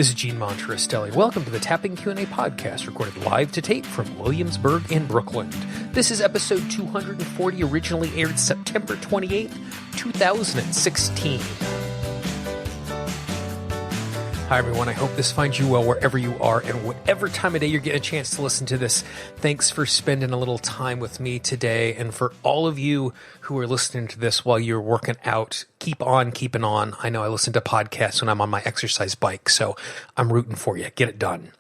This is Gene Monterastelli. Welcome to the Tapping Q&A podcast, recorded live to tape from Williamsburg in Brooklyn. This is episode 240, originally aired September 28th, 2016. Hi, everyone. I hope this finds you well wherever you are and whatever time of day you're getting a chance to listen to this. Thanks for spending a little time with me today. And for all of you who are listening to this while you're working out, keep on keeping on. I know I listen to podcasts when I'm on my exercise bike, so I'm rooting for you. Get it done.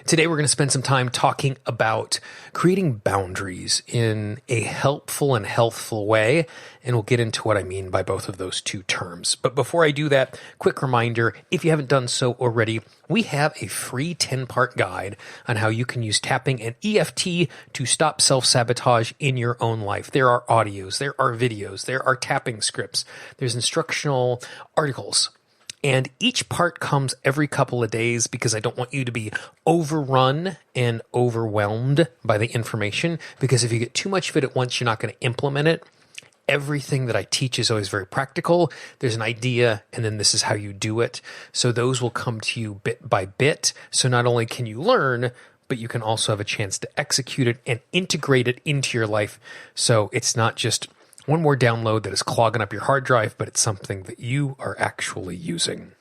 Today, we're going to spend some time talking about creating boundaries in a helpful and healthful way, and we'll get into what I mean by both of those two terms. But before I do that, quick reminder, if you haven't done so already, we have a free 10-part guide on how you can use tapping and EFT to stop self-sabotage in your own life. There are audios, there are videos, there are tapping scripts, there's instructional articles. And each part comes every couple of days because I don't want you to be overrun and overwhelmed by the information. Because if you get too much of it at once, you're not going to implement it. Everything that I teach is always very practical. There's an idea, and then this is how you do it. So those will come to you bit by bit. So not only can you learn, but you can also have a chance to execute it and integrate it into your life. So it's not just one more download that is clogging up your hard drive, but it's something that you are actually using.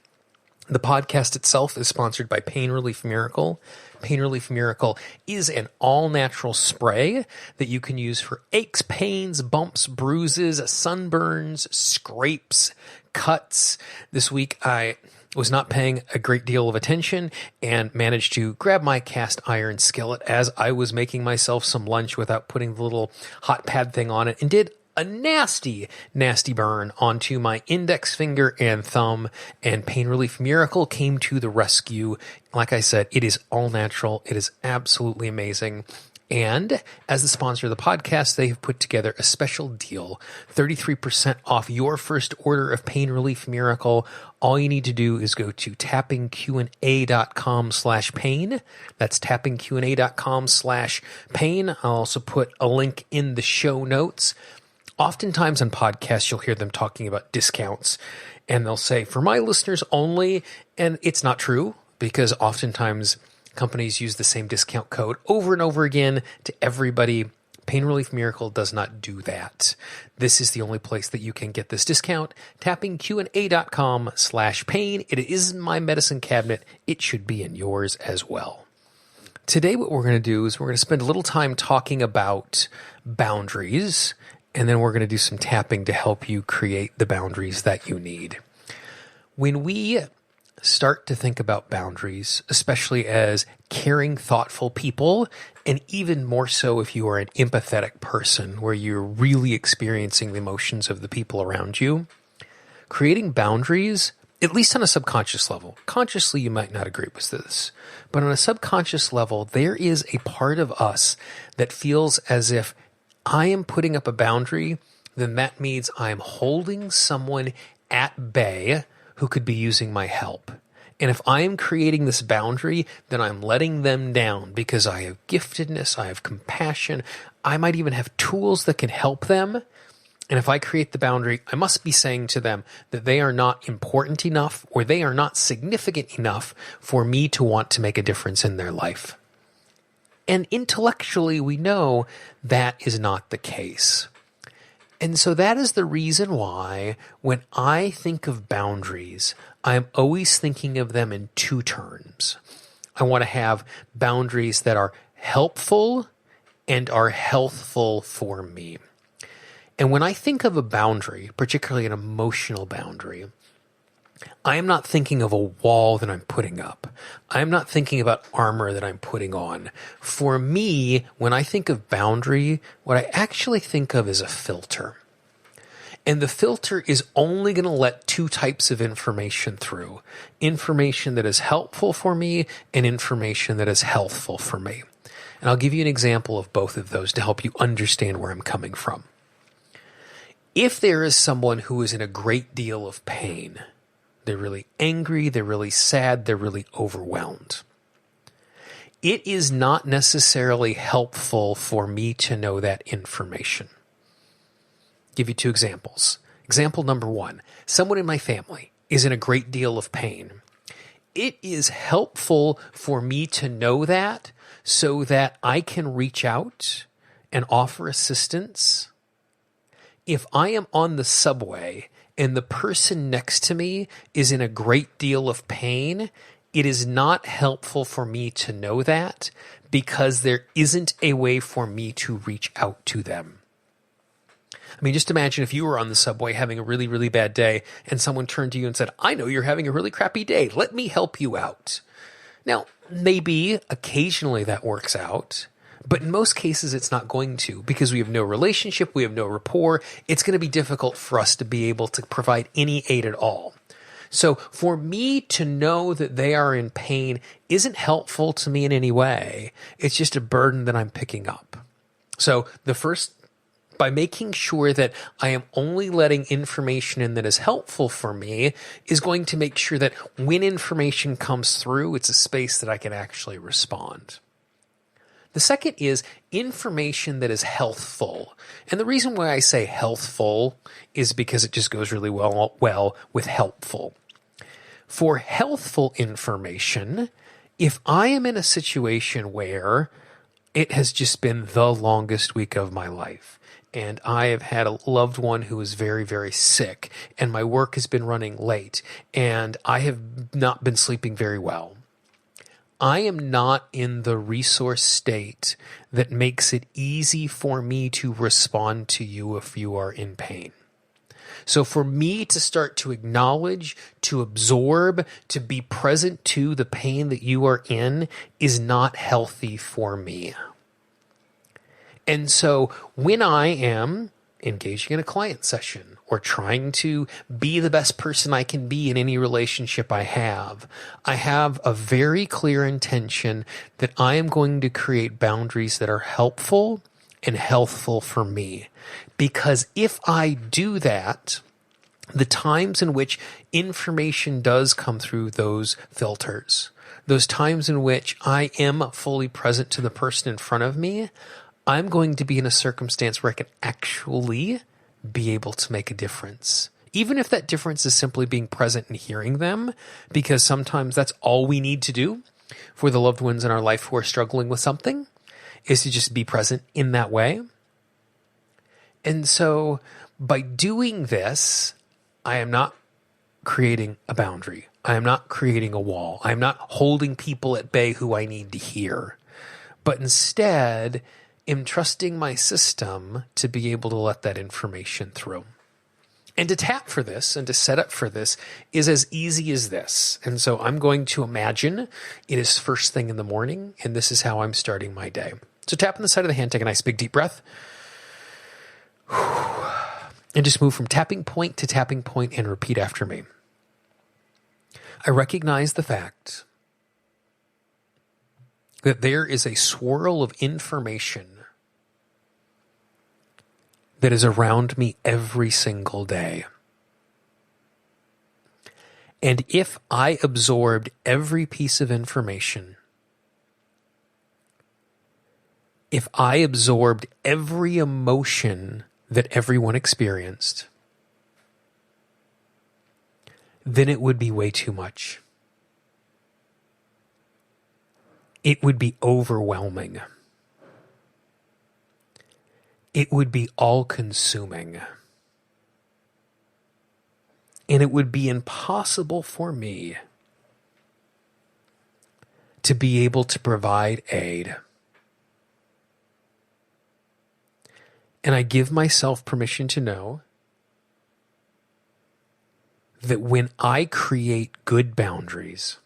The podcast itself is sponsored by Pain Relief Miracle. Pain Relief Miracle is an all-natural spray that you can use for aches, pains, bumps, bruises, sunburns, scrapes, cuts. This week I was not paying a great deal of attention and managed to grab my cast iron skillet as I was making myself some lunch without putting the little hot pad thing on it, and did a nasty, nasty burn onto my index finger and thumb, and Pain Relief Miracle came to the rescue. Like I said, it is all natural. It is absolutely amazing. And as the sponsor of the podcast, they have put together a special deal, 33% off your first order of Pain Relief Miracle. All you need to do is go to tappingqa.com/pain. That's tappingqa.com/pain. I'll also put a link in the show notes. Oftentimes on podcasts, you'll hear them talking about discounts, and they'll say, for my listeners only, and it's not true, because oftentimes companies use the same discount code over and over again to everybody. Pain Relief Miracle does not do that. This is the only place that you can get this discount, tappingqa.com/pain. It is in my medicine cabinet. It should be in yours as well. Today, what we're going to do is we're going to spend a little time talking about boundaries, and then we're going to do some tapping to help you create the boundaries that you need. When we start to think about boundaries, especially as caring, thoughtful people, and even more so if you are an empathetic person where you're really experiencing the emotions of the people around you, creating boundaries, at least on a subconscious level, consciously you might not agree with this, but on a subconscious level, there is a part of us that feels as if I am putting up a boundary, then that means I'm holding someone at bay who could be using my help. And if I am creating this boundary, then I'm letting them down because I have giftedness, I have compassion, I might even have tools that can help them. And if I create the boundary, I must be saying to them that they are not important enough or they are not significant enough for me to want to make a difference in their life. And intellectually, we know that is not the case. And so that is the reason why when I think of boundaries, I'm always thinking of them in two terms. I want to have boundaries that are helpful and are healthful for me. And when I think of a boundary, particularly an emotional boundary, I am not thinking of a wall that I'm putting up. I am not thinking about armor that I'm putting on. For me, when I think of boundary, what I actually think of is a filter. And the filter is only going to let two types of information through. Information that is helpful for me and information that is healthful for me. And I'll give you an example of both of those to help you understand where I'm coming from. If there is someone who is in a great deal of pain, they're really angry, they're really sad, they're really overwhelmed, it is not necessarily helpful for me to know that information. Give you two examples. Example number one, someone in my family is in a great deal of pain. it is helpful for me to know that so that I can reach out and offer assistance. If I am on the subway and the person next to me is in a great deal of pain, it is not helpful for me to know that because there isn't a way for me to reach out to them. I mean, just imagine if you were on the subway having a really, really bad day and someone turned to you and said, I know you're having a really crappy day. Let me help you out. Now, maybe occasionally that works out, but in most cases it's not going to because we have no relationship, we have no rapport. It's going to be difficult for us to be able to provide any aid at all. So for me to know that they are in pain isn't helpful to me in any way. It's just a burden that I'm picking up. So by making sure that I am only letting information in that is helpful for me is going to make sure that when information comes through, it's a space that I can actually respond. The second is information that is healthful. And the reason why I say healthful is because it just goes really well with helpful. For healthful information, if I am in a situation where it has just been the longest week of my life, and I have had a loved one who is very, very sick, and my work has been running late, and I have not been sleeping very well, I am not in the resource state that makes it easy for me to respond to you if you are in pain. So for me to start to acknowledge, to absorb, to be present to the pain that you are in is not healthy for me. And so when I am engaging in a client session or trying to be the best person I can be in any relationship I have a very clear intention that I am going to create boundaries that are helpful and healthful for me. Because if I do that, the times in which information does come through those filters, those times in which I am fully present to the person in front of me, I'm going to be in a circumstance where I can actually be able to make a difference. Even if that difference is simply being present and hearing them, because sometimes that's all we need to do for the loved ones in our life who are struggling with something, is to just be present in that way. And so by doing this, I am not creating a boundary. I am not creating a wall. I am not holding people at bay who I need to hear, but instead am trusting my system to be able to let that information through. And to tap for this and to set up for this is as easy as this. And so I'm going to imagine it is first thing in the morning, and this is how I'm starting my day. So tap on the side of the hand, take a nice big deep breath, and just move from tapping point to tapping point and repeat after me. I recognize the fact that there is a swirl of information that is around me every single day. And if I absorbed every piece of information, if I absorbed every emotion that everyone experienced, then it would be way too much. It would be overwhelming. It would be all-consuming. And it would be impossible for me to be able to provide aid. And I give myself permission to know that when I create good boundaries,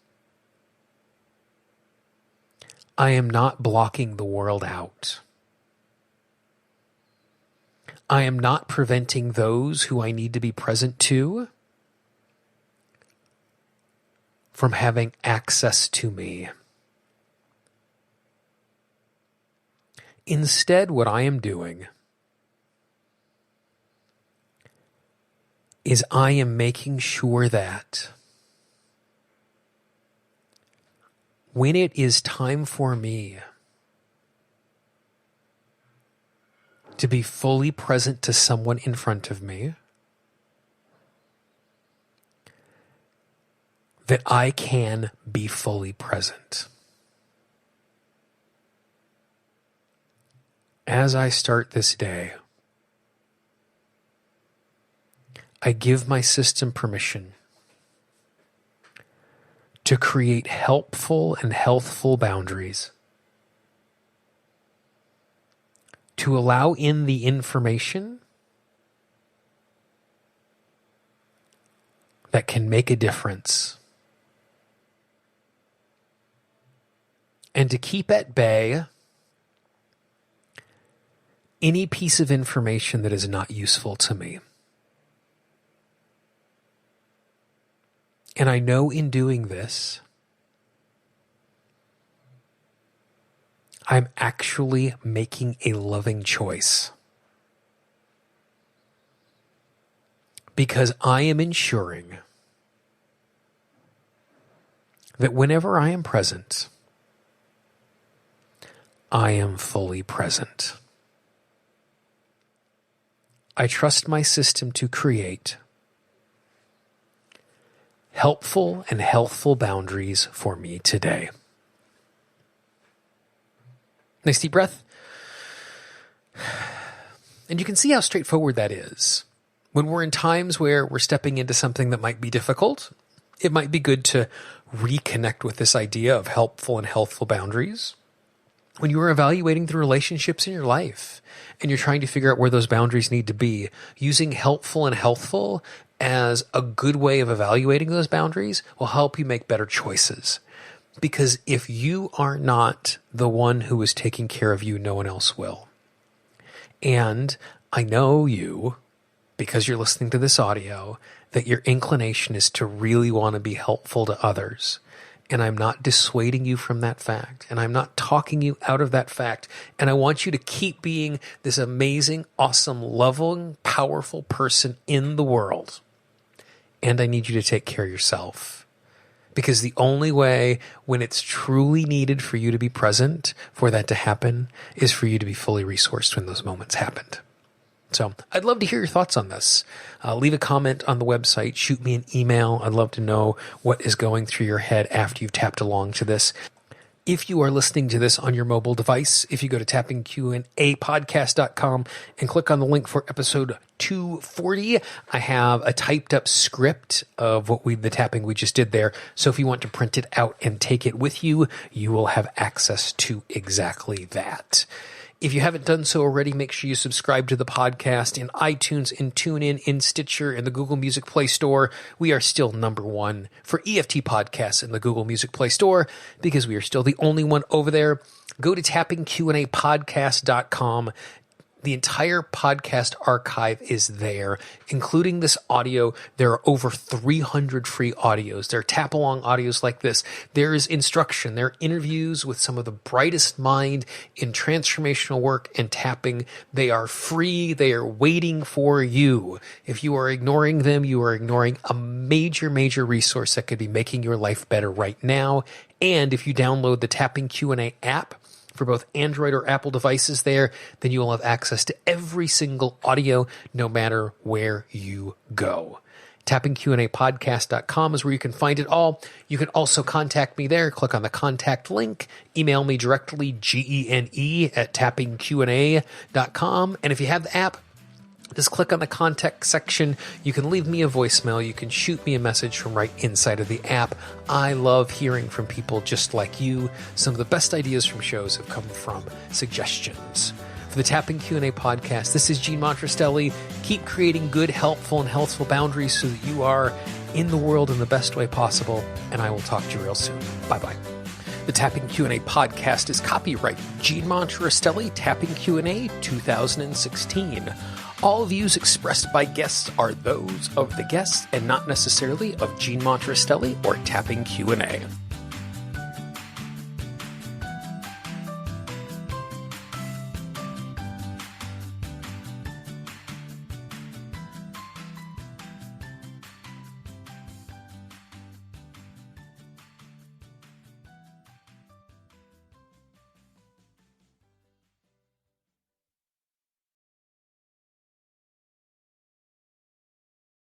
I am not blocking the world out. I am not preventing those who I need to be present to from having access to me. Instead, what I am doing is I am making sure that when it is time for me to be fully present to someone in front of me, that I can be fully present. As I start this day, I give my system permission to create helpful and healthful boundaries, to allow in the information that can make a difference, and to keep at bay any piece of information that is not useful to me. And I know in doing this, I'm actually making a loving choice. Because I am ensuring that whenever I am present, I am fully present. I trust my system to create helpful and healthful boundaries for me today. Nice deep breath. And you can see how straightforward that is. When we're in times where we're stepping into something that might be difficult, it might be good to reconnect with this idea of helpful and healthful boundaries. When you are evaluating the relationships in your life and you're trying to figure out where those boundaries need to be, using helpful and healthful as a good way of evaluating those boundaries will help you make better choices. Because if you are not the one who is taking care of you, no one else will. And I know you, because you're listening to this audio, that your inclination is to really want to be helpful to others. And I'm not dissuading you from that fact. And I'm not talking you out of that fact. And I want you to keep being this amazing, awesome, loving, powerful person in the world. And I need you to take care of yourself. Because the only way when it's truly needed for you to be present, for that to happen, is for you to be fully resourced when those moments happened. So I'd love to hear your thoughts on this. Leave a comment on the website. Shoot me an email. I'd love to know what is going through your head after you've tapped along to this. If you are listening to this on your mobile device, if you go to tappingqandapodcast.com and click on the link for episode 240, I have a typed up script of the tapping we just did there. So if you want to print it out and take it with you, you will have access to exactly that. If you haven't done so already, make sure you subscribe to the podcast in iTunes, in TuneIn, in Stitcher, in the Google Music Play Store. We are still number one for EFT podcasts in the Google Music Play Store because we are still the only one over there. Go to tappingqandapodcast.com. The entire podcast archive is there, including this audio. There are over 300 free audios. There are tap-along audios like this. There is instruction. There are interviews with some of the brightest mind in transformational work and tapping. They are free. They are waiting for you. If you are ignoring them, you are ignoring a major, major resource that could be making your life better right now. And if you download the Tapping Q&A app, for both Android or Apple devices there, then you will have access to every single audio, no matter where you go. tappingqandapodcast.com is where you can find it all. You can also contact me there. Click on the contact link. Email me directly, gene@tappingqanda.com. And if you have the app, just click on the contact section. You can leave me a voicemail. You can shoot me a message from right inside of the app. I love hearing from people just like you. Some of the best ideas from shows have come from suggestions. For the Tapping Q&A podcast, this is Gene Monterastelli. Keep creating good, helpful, and healthful boundaries so that you are in the world in the best way possible. And I will talk to you real soon. Bye-bye. The Tapping Q&A podcast is copyright Gene Monterastelli, Tapping Q&A 2016. All views expressed by guests are those of the guests and not necessarily of Gene Monterastelli or Tapping Q&A.